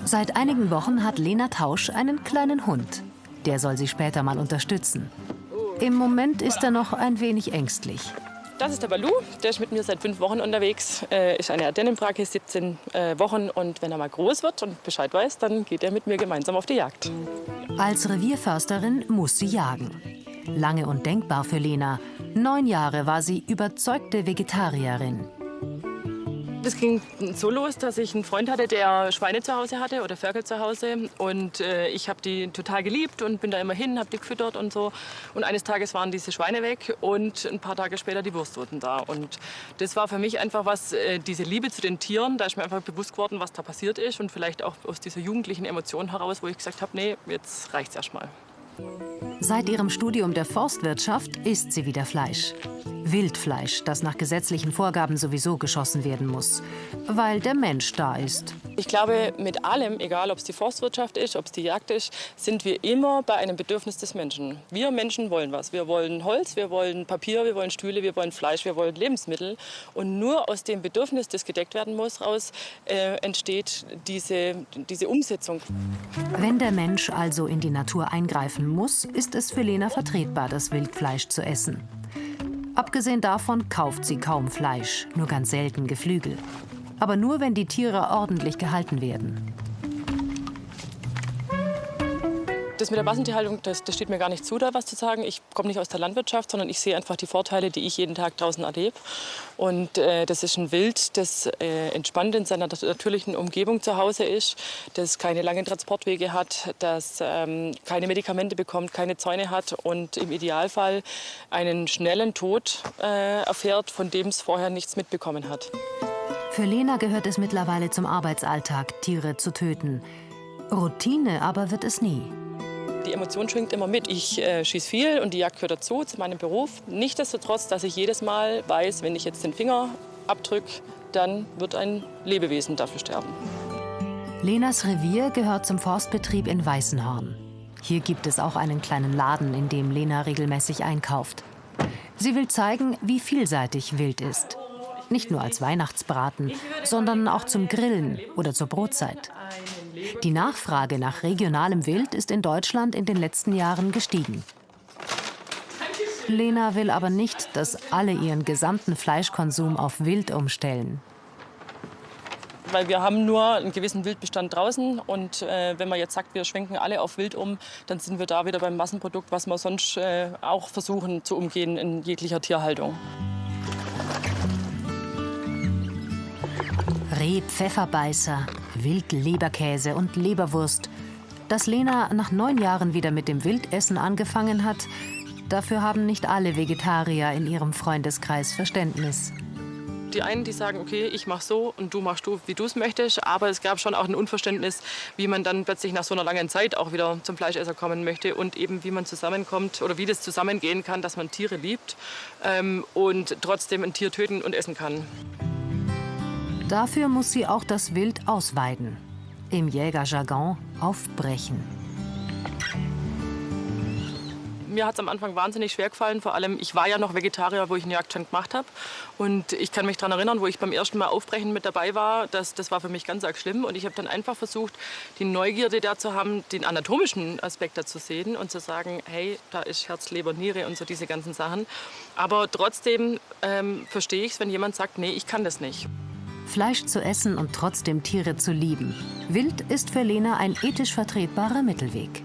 Seit einigen Wochen hat Lena Tausch einen kleinen Hund. Der soll sie später mal unterstützen. Im Moment ist er noch ein wenig ängstlich. Das ist der Balu, der ist mit mir seit 5 Wochen unterwegs, ist eine Ardennenbrake, 17 Wochen. Und wenn er mal groß wird und Bescheid weiß, dann geht er mit mir gemeinsam auf die Jagd. Als Revierförsterin muss sie jagen. Lange undenkbar für Lena. 9 Jahre war sie überzeugte Vegetarierin. Das ging so los, dass ich einen Freund hatte, der Schweine zu Hause hatte oder Ferkel zu Hause. Und ich habe die total geliebt und bin da immer hin, habe die gefüttert und so. Und eines Tages waren diese Schweine weg und ein paar Tage später die Wurstwurden da. Und das war für mich einfach was, diese Liebe zu den Tieren, da ist mir einfach bewusst geworden, was da passiert ist. Und vielleicht auch aus dieser jugendlichen Emotion heraus, wo ich gesagt habe, nee, jetzt reicht's erstmal. Seit ihrem Studium der Forstwirtschaft isst sie wieder Fleisch. Wildfleisch, das nach gesetzlichen Vorgaben sowieso geschossen werden muss, weil der Mensch da ist. Ich glaube, mit allem, egal ob es die Forstwirtschaft ist, ob es die Jagd ist, sind wir immer bei einem Bedürfnis des Menschen. Wir Menschen wollen was. Wir wollen Holz, wir wollen Papier, wir wollen Stühle, wir wollen Fleisch, wir wollen Lebensmittel. Und nur aus dem Bedürfnis, das gedeckt werden muss, raus entsteht diese Umsetzung. Wenn der Mensch also in die Natur eingreifen muss, ist es für Lena vertretbar, das Wildfleisch zu essen. Abgesehen davon kauft sie kaum Fleisch, nur ganz selten Geflügel. Aber nur, wenn die Tiere ordentlich gehalten werden. Das mit der Massentierhaltung, das steht mir gar nicht zu, da was zu sagen. Ich komme nicht aus der Landwirtschaft, sondern ich sehe einfach die Vorteile, die ich jeden Tag draußen erlebe. Und das ist ein Wild, das entspannt in seiner natürlichen Umgebung zu Hause ist, das keine langen Transportwege hat, das keine Medikamente bekommt, keine Zäune hat und im Idealfall einen schnellen Tod erfährt, von dem es vorher nichts mitbekommen hat. Für Lena gehört es mittlerweile zum Arbeitsalltag, Tiere zu töten. Routine aber wird es nie. Die Emotion schwingt immer mit. Ich schieße viel und die Jagd gehört dazu, zu meinem Beruf. Nichtsdestotrotz, dass ich jedes Mal weiß, wenn ich jetzt den Finger abdrücke, dann wird ein Lebewesen dafür sterben. Lenas Revier gehört zum Forstbetrieb in Weißenhorn. Hier gibt es auch einen kleinen Laden, in dem Lena regelmäßig einkauft. Sie will zeigen, wie vielseitig Wild ist. Nicht nur als Weihnachtsbraten, sondern auch zum Grillen oder zur Brotzeit. Die Nachfrage nach regionalem Wild ist in Deutschland in den letzten Jahren gestiegen. Lena will aber nicht, dass alle ihren gesamten Fleischkonsum auf Wild umstellen. Weil wir haben nur einen gewissen Wildbestand draußen und wenn man jetzt sagt, wir schwenken alle auf Wild um, dann sind wir da wieder beim Massenprodukt, was wir sonst auch versuchen zu umgehen in jeglicher Tierhaltung. Reh-Pfefferbeißer, Wildleberkäse und Leberwurst. Dass Lena nach 9 Jahren wieder mit dem Wildessen angefangen hat, dafür haben nicht alle Vegetarier in ihrem Freundeskreis Verständnis. Die einen, die sagen, okay, ich mach so und du machst wie du es möchtest. Aber es gab schon auch ein Unverständnis, wie man dann plötzlich nach so einer langen Zeit auch wieder zum Fleischesser kommen möchte und eben wie man zusammenkommt oder wie das zusammengehen kann, dass man Tiere liebt und trotzdem ein Tier töten und essen kann. Dafür muss sie auch das Wild ausweiden. Im Jägerjargon aufbrechen. Mir hat es am Anfang wahnsinnig schwer gefallen. Vor allem, ich war ja noch Vegetarier, wo ich einen Jagdschein gemacht habe. Und ich kann mich daran erinnern, wo ich beim ersten Mal Aufbrechen mit dabei war. Das war für mich ganz arg schlimm. Und ich habe dann einfach versucht, die Neugierde da zu haben, den anatomischen Aspekt da zu sehen und zu sagen, hey, da ist Herz, Leber, Niere und so diese ganzen Sachen. Aber trotzdem verstehe ich es, wenn jemand sagt, nee, ich kann das nicht. Fleisch zu essen und trotzdem Tiere zu lieben. Wild ist für Lena ein ethisch vertretbarer Mittelweg.